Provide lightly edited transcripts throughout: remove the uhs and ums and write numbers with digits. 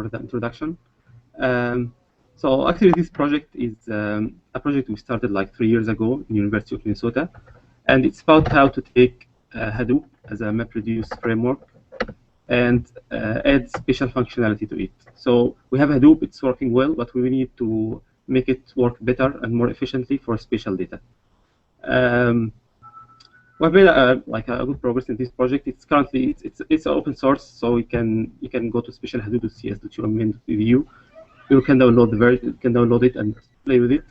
for the introduction. So actually, this project is a project we started like 3 years ago in University of Minnesota, and it's about how to take Hadoop as a MapReduce framework and add special functionality to it. So we have Hadoop, it's working well, but we need to make it work better and more efficiently for spatial data. We've made like a good progress in this project. It's currently it's open source, so you can go to specialhadoop.cs.umn.edu. You can download it and play with it.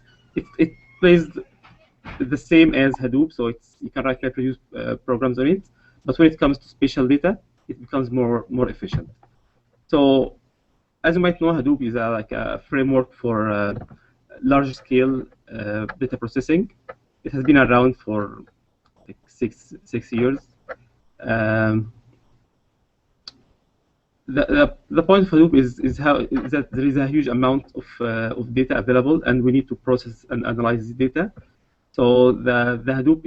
It plays the same as Hadoop, so you can write MapReduce programs on it. But when it comes to spatial data, it becomes more efficient. So, as you might know, Hadoop is like a framework for large-scale data processing. It has been around for like six years. The point of Hadoop is that there is a huge amount of data available, and we need to process and analyze this data. So the Hadoop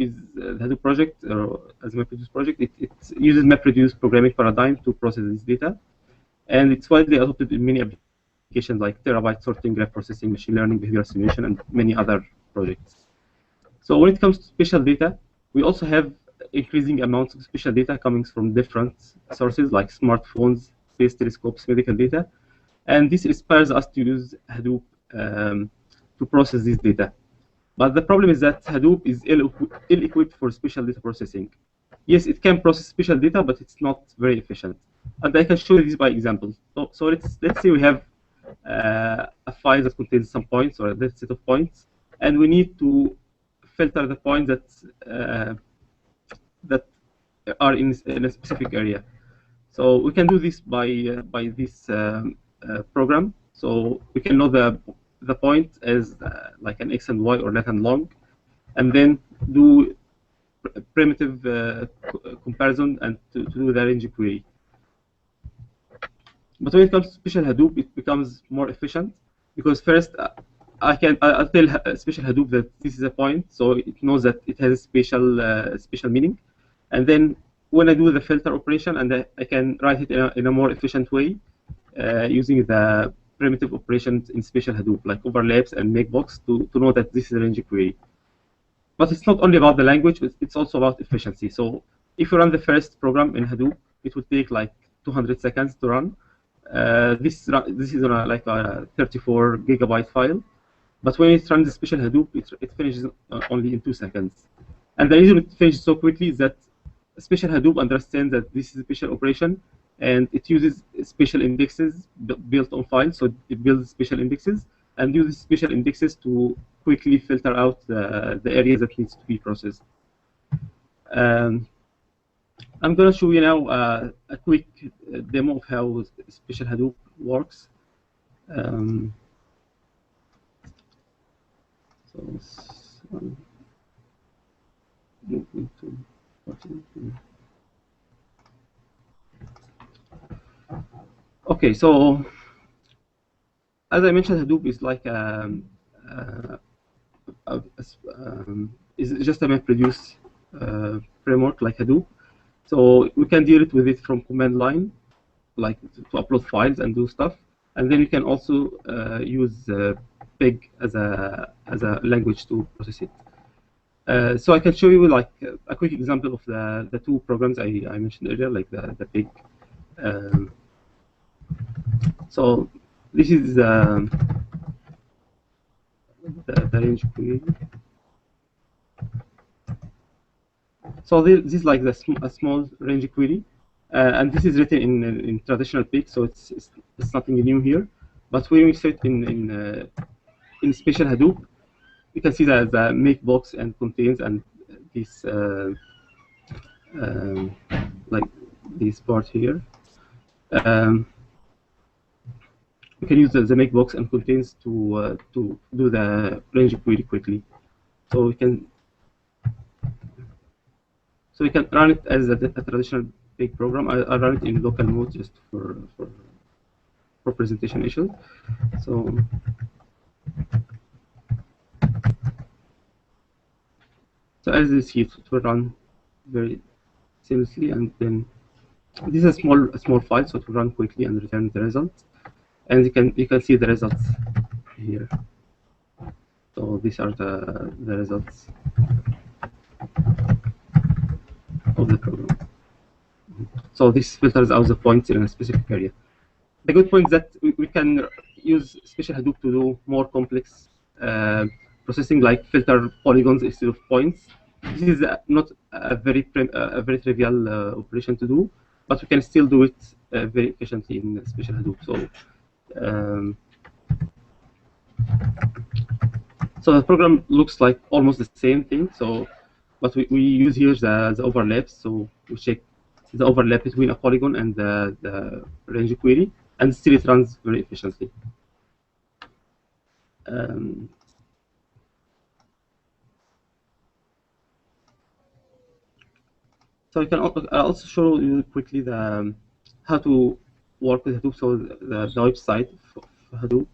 project, or as MapReduce project, it uses MapReduce programming paradigm to process this data, and it's widely adopted in many applications like terabyte sorting, graph processing, machine learning, behavioral simulation, and many other projects. So when it comes to spatial data, we also have increasing amounts of spatial data coming from different sources like smartphones, space telescopes, medical data, and this inspires us to use Hadoop to process this data. But the problem is that Hadoop is ill-equipped for spatial data processing. Yes, it can process spatial data, but it's not very efficient. And I can show you this by example. So let's say we have a file that contains some points or a set of points, and we need to filter the points that are in a specific area. So we can do this by this program. So we can know the point as like an x and y or lat and long, and then do primitive comparison and to do the range query. But when it comes to spatial Hadoop, it becomes more efficient because first I'll tell spatial Hadoop that this is a point, so it knows that it has a spatial meaning, and then when I do the filter operation, and I can write it in a more efficient way using the primitive operations in spatial Hadoop, like overlaps and makebox, to know that this is a range query. But it's not only about the language, but it's also about efficiency. So if you run the first program in Hadoop, it will take like 200 seconds to run. This is on like a 34 gigabyte file. But when it runs the spatial Hadoop, it finishes only in 2 seconds. And the reason it finishes so quickly is that spatial Hadoop understands that this is a spatial operation, and it uses spatial indexes built on files. So it builds spatial indexes and uses spatial indexes to quickly filter out the areas that needs to be processed. I'm going to show you now a quick demo of how spatial Hadoop works. Okay, so as I mentioned, Hadoop is like is just a MapReduce framework like Hadoop. So we can deal with it from command line, like to upload files and do stuff, and then you can also use Pig as a language to process it. So I can show you like a quick example of the two programs I mentioned earlier, like the Pig. So this is the range query. So this is like a small range query, and this is written in traditional Pig, so it's nothing new here. But when we set in spatial Hadoop, you can see that the make box and contains and this like this part here. We can use the make box and contains to do the range query quickly. So we can run it as a traditional Pig program. I run it in local mode just for presentation issues. So as you see, it will run very seamlessly, and then this is a small file, so it will run quickly and return the result. and you can see the results here. So these are the results of the program. So this filters out the points in a specific area. The good point is that we can use Spatial Hadoop to do more complex processing, like filter polygons instead of points. This is not a very trivial operation to do, but we can still do it very efficiently in Spatial Hadoop. So the program looks like almost the same thing. But we use here the overlaps. So we check the overlap between a polygon and the range query, and still it runs very efficiently. So I'll also show you quickly how to work with Hadoop. So the website of Hadoop.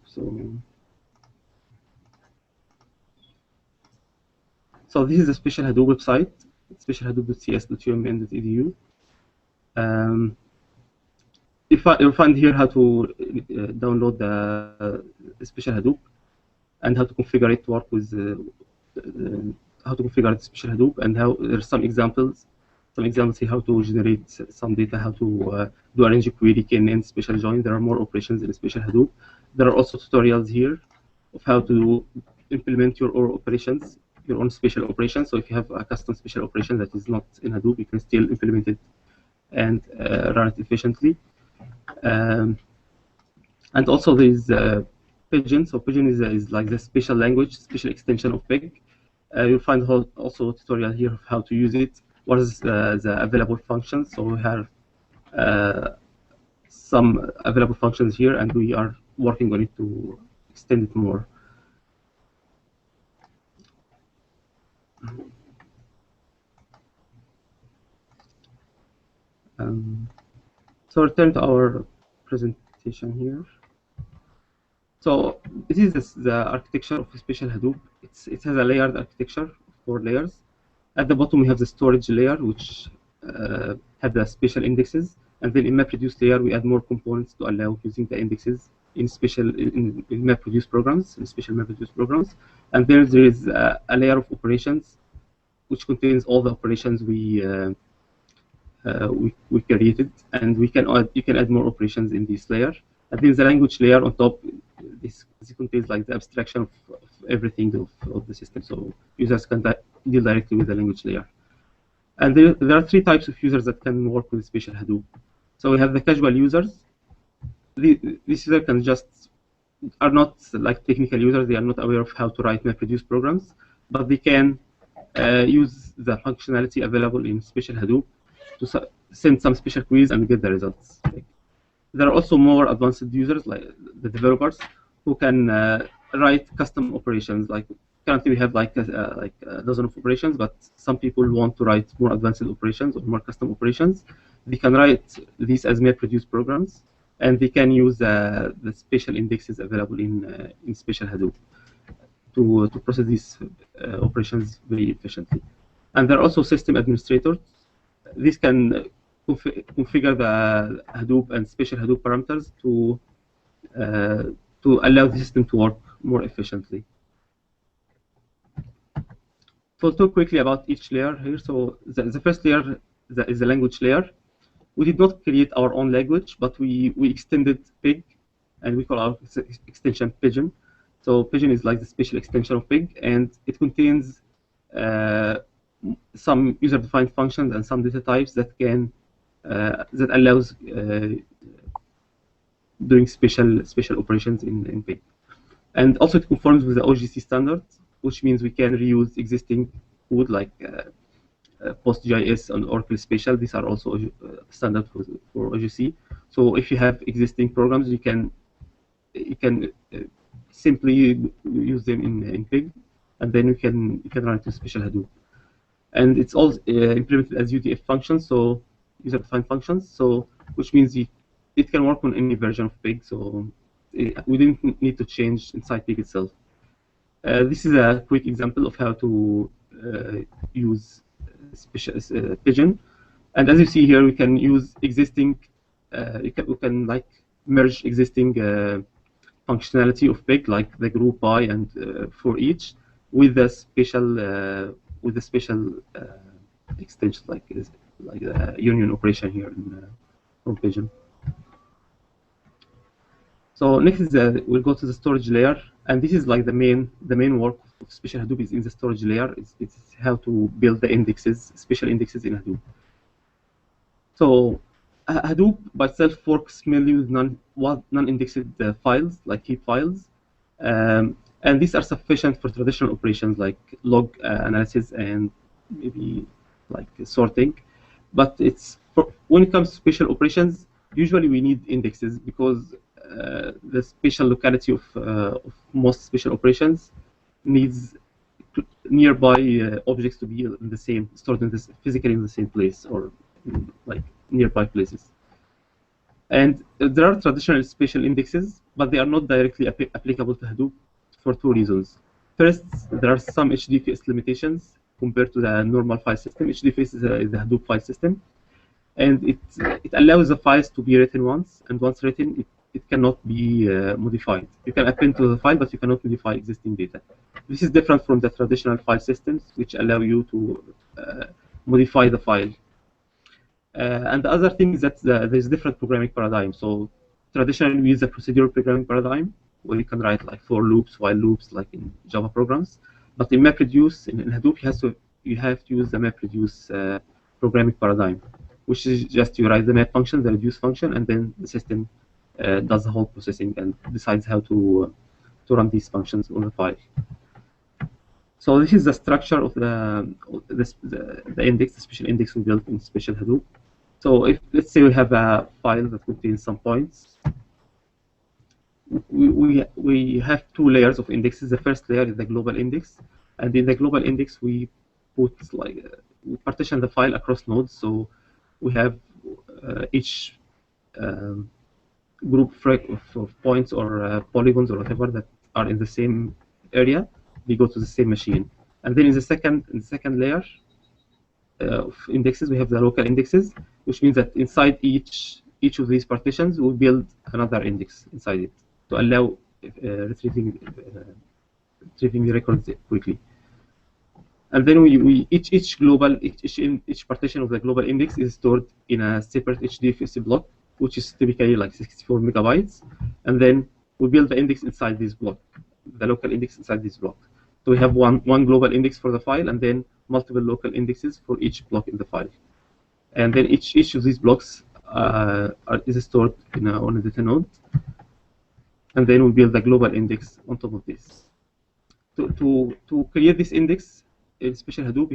So this is a Spatial Hadoop website, spatialhadoop.cs.umn.edu. You'll find here how to download the Spatial Hadoop and how to configure it to work with how to configure the Spatial Hadoop, and how there's some examples here how to generate some data, how to do a range query, KNN, special join. There are more operations in Spatial Hadoop. There are also tutorials here of how to implement your own spatial operations. So if you have a custom spatial operation that is not in Hadoop, you can still implement it and run it efficiently. And also there is Pigeon. So Pigeon is like the spatial language, spatial extension of Pig. You'll find also a tutorial here of how to use it. What is the available functions? So we have some available functions here, and we are working on it to extend it more. So return to our presentation here. So this is the architecture of Spatial Hadoop. It has a layered architecture, 4 layers. At the bottom, we have the storage layer, which have the spatial indexes. And then in MapReduce layer, we add more components to allow using the indexes in MapReduce programs, in special MapReduce programs. And there is a layer of operations, which contains all the operations we created, and you can add more operations in this layer. And then the language layer on top, this contains like the abstraction of everything of the system, so users can deal directly with the language layer. And there are 3 types of users that can work with Spatial Hadoop. So we have the casual users. These users are not like technical users. They are not aware of how to write MapReduce programs, but they can use the functionality available in Spatial Hadoop to send some special queries and get the results. There are also more advanced users, like the developers, who can write custom operations. Like currently, we have like a dozen of operations, but some people want to write more advanced operations or more custom operations. They can write these as MapReduce programs, and they can use the spatial indexes available in Spatial Hadoop to process these operations very efficiently. And there are also system administrators. This can configure the Hadoop and Spatial Hadoop parameters to allow the system to work more efficiently. So I'll talk quickly about each layer here. So the first layer is the language layer. We did not create our own language, but we extended Pig, and we call our extension Pigeon. So Pigeon is like the spatial extension of Pig, and it contains some user-defined functions and some data types that allows doing spatial operations in Pig. And also it conforms with the OGC standard, which means we can reuse existing code like PostGIS and Oracle Spatial. These are also standard for OGC. So if you have existing programs, you can simply use them in Pig, and then you can run it in Spatial Hadoop. And it's all implemented as UDF functions, so user-defined functions. So which means it can work on any version of Pig. So we didn't need to change inside Pig itself. This is a quick example of how to use Pigeon. And as you see here, we can use existing. We can like merge existing functionality of Pig, like the group by and for each, with the special extension, like the union operation here in from Pigeon. So next is we'll go to the storage layer, and this is like the main work of Spatial Hadoop is in the storage layer. It's how to build the indexes, special indexes in Hadoop. So Hadoop by itself works mainly with non-indexed files, like heap files, and these are sufficient for traditional operations like log analysis and maybe like sorting. But when it comes to spatial operations, usually we need indexes because the spatial locality of most spatial operations needs nearby objects to be in the same, stored in this physically in the same place or like nearby places. And there are traditional spatial indexes, but they are not directly applicable to Hadoop for two reasons. First, there are some HDFS limitations compared to the normal file system. HDFS is the Hadoop file system, and it allows the files to be written once, and once written, it cannot be modified. You can append to the file, but you cannot modify existing data. This is different from the traditional file systems, which allow you to modify the file. And the other thing is that there's different programming paradigm. So traditionally, we use the procedural programming paradigm, where you can write like for loops, while loops, like in Java programs. But in MapReduce, in Hadoop, you have to use the MapReduce programming paradigm, which is just you write the map function, the reduce function, and then the system does the whole processing and decides how to run these functions on the file. So this is the structure of the index, the special index we built in Spatial Hadoop. So if let's say we have a file that contains some points, we have two layers of indexes. The first layer is the global index, and in the global index we put we partition the file across nodes. So we have each group of points or polygons or whatever that are in the same area. They go to the same machine, and then in the second layer of indexes, we have the local indexes, which means that inside each of these partitions, we build another index inside it to allow retrieving the records quickly. And then each partition of the global index is stored in a separate HDFS block, which is typically like 64 megabytes, and then we build the index inside this block, the local index inside this block. So we have one global index for the file, and then multiple local indexes for each block in the file. And then each of these blocks is stored on a data node, and then we build the global index on top of this. To create this index in Spatial Hadoop,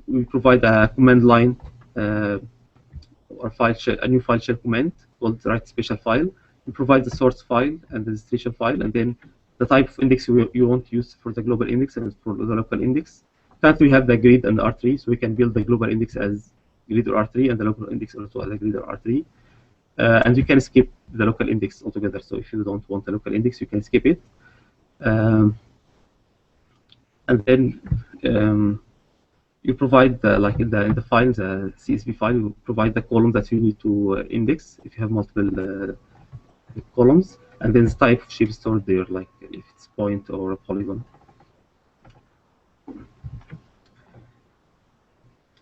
we provide a command line or file shell, a new file shell command called write special file. We provide the source file and the destination file, and then the type of index you want to use for the global index and for the local index. Currently, we have the grid and the R3, so we can build the global index as grid or R3 and the local index also as a grid or R3. And you can skip the local index altogether. So if you don't want the local index, you can skip it. And then you provide in the file, the CSV file, you provide the column that you need to index if you have multiple columns, and then the type of shape stored there, like if it's point or a polygon.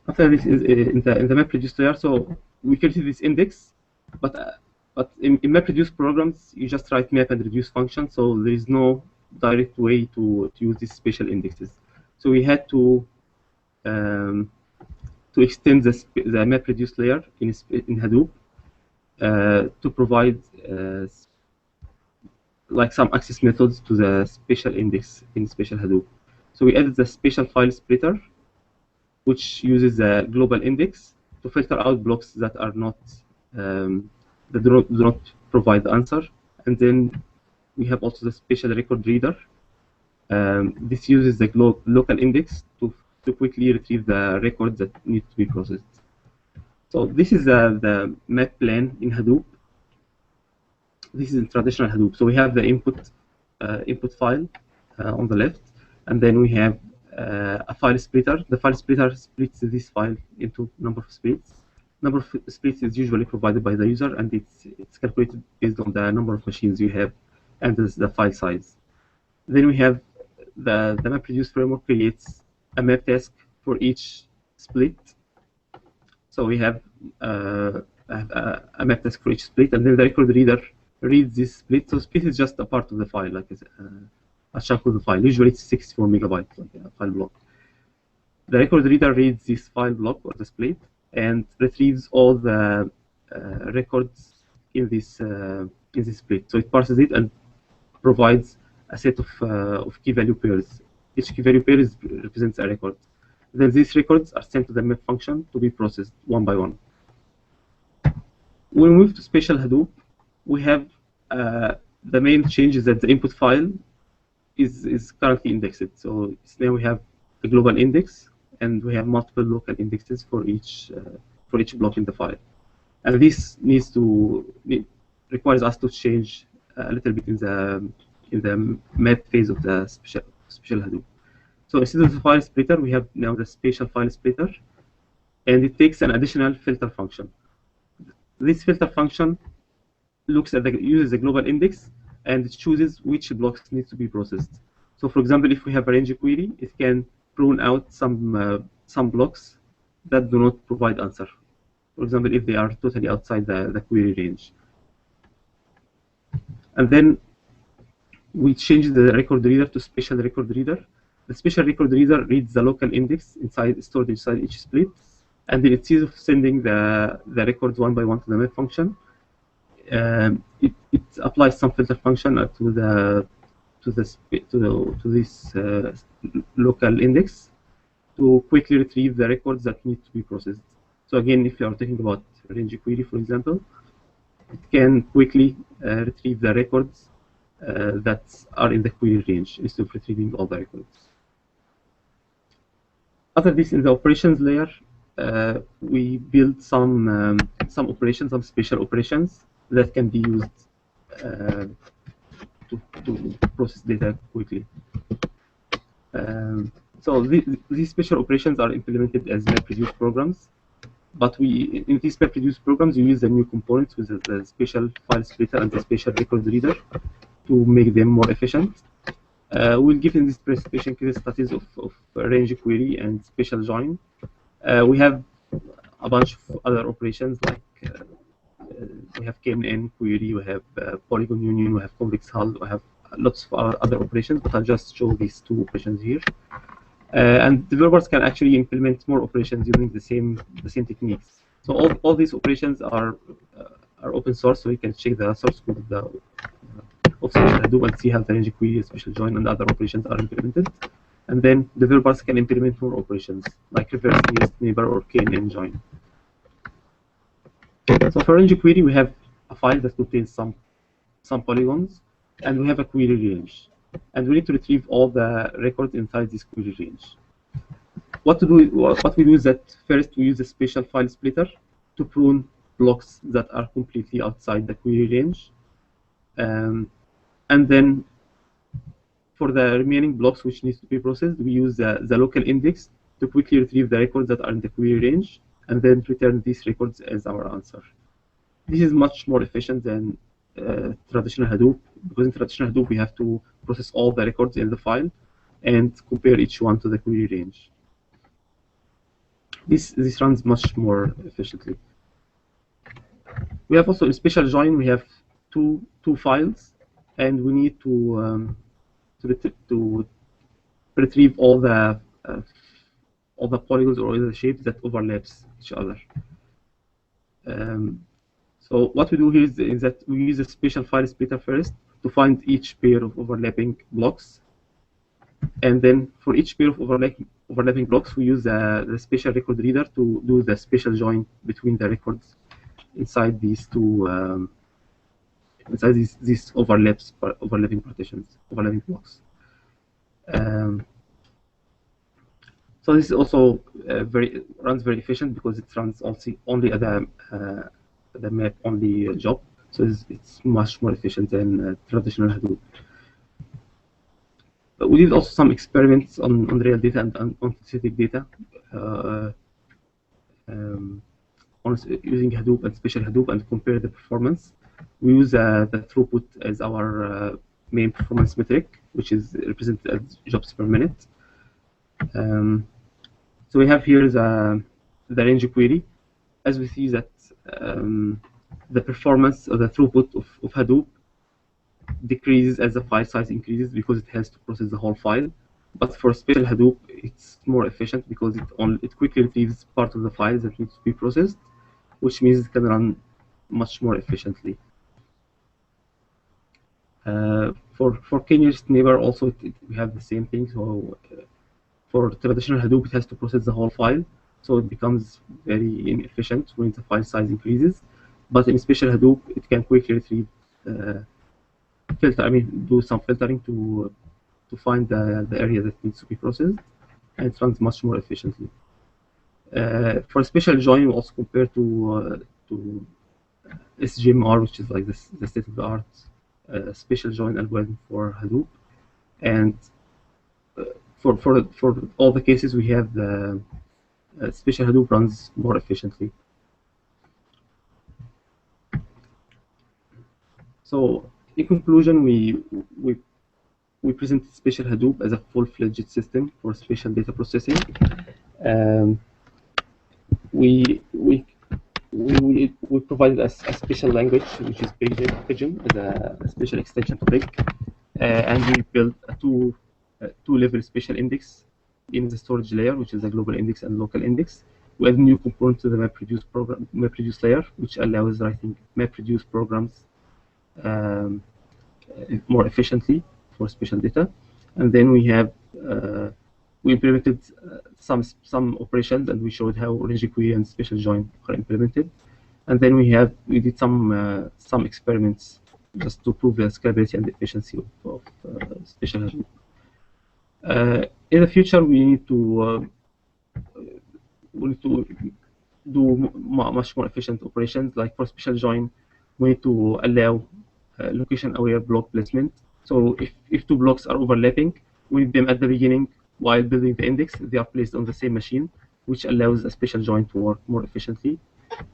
After this is in the MapReduce layer, so we created this index, but in MapReduce programs, you just write map and reduce function, so there is no direct way to use these special indexes. So we had to extend the MapReduce layer in Hadoop to provide like some access methods to the special index in Spatial Hadoop. So we added the special file splitter, which uses a global index to filter out blocks that are not that do not provide the answer. And then we have also the special record reader. This uses the local index to quickly retrieve the records that need to be processed. So this is the map plane in Hadoop. This is in traditional Hadoop. So we have the input file on the left, and then we have a file splitter. The file splitter splits this file into a number of splits, number of splits is usually provided by the user, and it's calculated based on the number of machines you have and the file size. Then we have the MapReduce framework creates a map task for each split. So we have a map task for each split, and then the record reader reads this split. So split is just a part of the file, like a chunk of the file. Usually it's 64 megabytes, like a file block. The record reader reads this file block or the split and retrieves all the records in this split. So it parses it and provides a set of key value pairs. Each key value pair represents a record. Then these records are sent to the map function to be processed one by one. When we move to Spatial Hadoop, we have the main change is that the input file is currently indexed. So now we have the global index, and we have multiple local indexes for each block in the file. And this requires us to change a little bit in the map phase of the Spatial Hadoop. So instead of the file splitter, we have now the spatial file splitter, and it takes an additional filter function. This filter function uses the global index, and it chooses which blocks need to be processed. So for example, if we have a range query, it can prune out some blocks that do not provide answer. For example, if they are totally outside the query range. And then we change the record reader to spatial record reader. The spatial record reader reads the local index stored inside each split, and then instead of sending the records one by one to the map function, it applies some filter function to this local index to quickly retrieve the records that need to be processed. So again, if you are talking about range query, for example, it can quickly retrieve the records that are in the query range instead of retrieving all the records. After this, in the operations layer, we build some operations, some special operations that can be used to process data quickly. So these special operations are implemented as MapReduce programs, but in these MapReduce programs, you use the new components with the spatial file splitter and the spatial record reader to make them more efficient. We'll give in this presentation case studies of range query and spatial join. We have a bunch of other operations like we have KNN query, we have polygon union, we have convex hull, we have lots of other operations, but I'll just show these two operations here. And developers can actually implement more operations using the same techniques. So all these operations are open source, so you can check the source code of Spatial Hadoop and see how the range query, spatial join, and other operations are implemented. And then developers can implement more operations like reverse nearest neighbor or KNN join. So for range query, we have a file that contains some polygons, and we have a query range. And we need to retrieve all the records inside this query range. What we do is that first we use a spatial file splitter to prune blocks that are completely outside the query range. And then for the remaining blocks which needs to be processed, we use the local index to quickly retrieve the records that are in the query range, and then return these records as our answer. This is much more efficient than traditional Hadoop, because in traditional Hadoop we have to process all the records in the file and compare each one to the query range. This runs much more efficiently. We have also in spatial join we have two files, and we need to retrieve all the polygons or all the shapes that overlaps each other. So what we do here is that we use a spatial file splitter first to find each pair of overlapping blocks, and then for each pair of overlapping blocks, we use the spatial record reader to do the spatial join between the records inside these two inside these overlapping partitions, overlapping blocks. So this is also runs very efficient because it runs only at the map only job. So it's much more efficient than traditional Hadoop. But we did also some experiments on real data and on synthetic data. on using Hadoop and Special Hadoop and compare the performance. We use the throughput as our main performance metric, which is represented as jobs per minute. So we have here the range query. As we see that the performance or the throughput of Hadoop decreases as the file size increases because it has to process the whole file. But for Special Hadoop, it's more efficient because it quickly retrieves part of the files that needs to be processed, which means it can run much more efficiently. For k-nearest neighbor also we have the same thing. So for traditional Hadoop, it has to process the whole file, so it becomes very inefficient when the file size increases. But in Special Hadoop, it can quickly retrieve, do some filtering to find the area that needs to be processed, and it runs much more efficiently. For Special Join, we also compare to SGMR, which is like the state-of-the-art Special Join algorithm for Hadoop, and for all the cases we have the Special Hadoop runs more efficiently. So in conclusion, we present Special Hadoop as a full-fledged system for spatial data processing. We provided a special language, which is Pidgin, as a special extension to Pig, and we built a two-level spatial index in the storage layer, which is a global index and local index. We add new component to the MapReduce layer, which allows writing MapReduce programs more efficiently for spatial data. And then we have we implemented some operations, and we showed how range query and Special Join are implemented. And then we did some experiments just to prove the scalability and efficiency of Special Hadoop. In the future, we need to do much more efficient operations. Like for Special Join, we need to allow location-aware block placement. So if two blocks are overlapping, we need them at the beginning while building the index. They are placed on the same machine, which allows a Special Join to work more efficiently.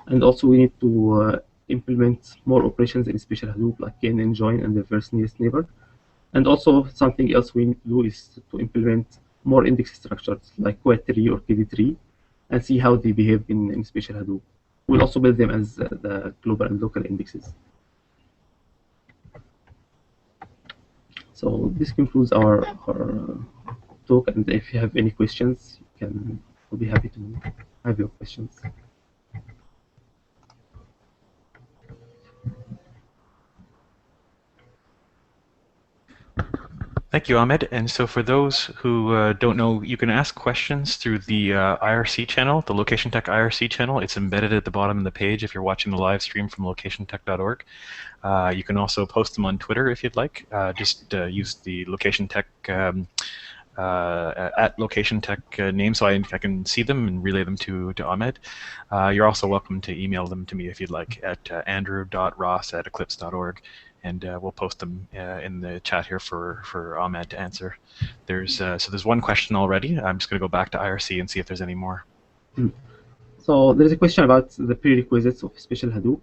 And also we need to implement more operations in Special Hadoop, like KNN join and reverse nearest neighbor. And also something else we need to do is to implement more index structures like Quad3 or KD3 and see how they behave in Special Hadoop. We'll also build them as the global and local indexes. So this concludes our talk, and if you have any questions, we'll be happy to have your questions. Thank you, Ahmed. And so for those who don't know, you can ask questions through the IRC channel, the Location Tech IRC channel. It's embedded at the bottom of the page if you're watching the live stream from locationtech.org. You can also post them on Twitter if you'd like. Just use the Location Tech at Location Tech name so I can see them and relay them to Ahmed. You're also welcome to email them to me if you'd like at andrew.ross@eclipse.org. And we'll post them in the chat here for Ahmed to answer. So there's one question already. I'm just going to go back to IRC and see if there's any more. So there's a question about the prerequisites of Special Hadoop.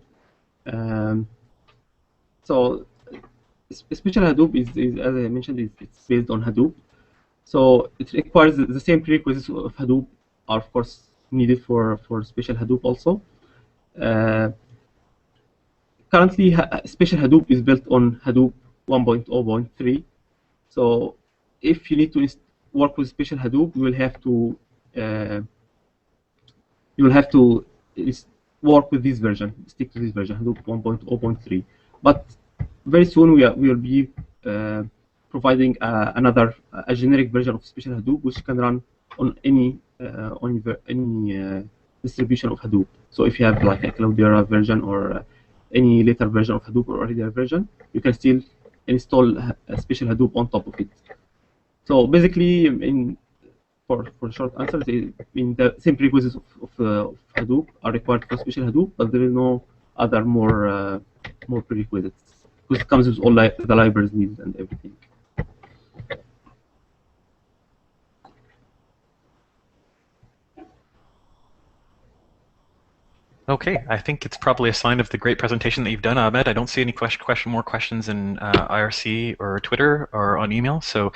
So Special Hadoop is, as I mentioned, it's based on Hadoop. So it requires the same prerequisites of Hadoop are of course needed for Special Hadoop also. Currently, Special Hadoop is built on Hadoop 1.0.3. So if you need to work with Special Hadoop, you will have to work with this version, stick to this version, Hadoop 1.0.3. But very soon we will be providing a generic version of Special Hadoop, which can run on any distribution of Hadoop. So if you have like a Cloudera version or any later version of Hadoop or earlier version, you can still install a Special Hadoop on top of it. So basically, for short answers, the same prerequisites of Hadoop are required for Special Hadoop, but there is no other more prerequisites because it comes with all the libraries needed and everything. Okay, I think it's probably a sign of the great presentation that you've done, Ahmed. I don't see any more questions in IRC or Twitter or on email, so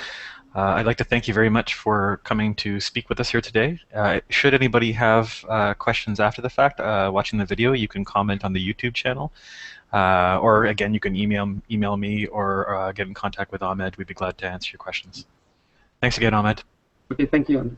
I'd like to thank you very much for coming to speak with us here today. Should anybody have questions after the fact, watching the video, you can comment on the YouTube channel, or again, you can email me or get in contact with Ahmed. We'd be glad to answer your questions. Thanks again, Ahmed. Okay, thank you.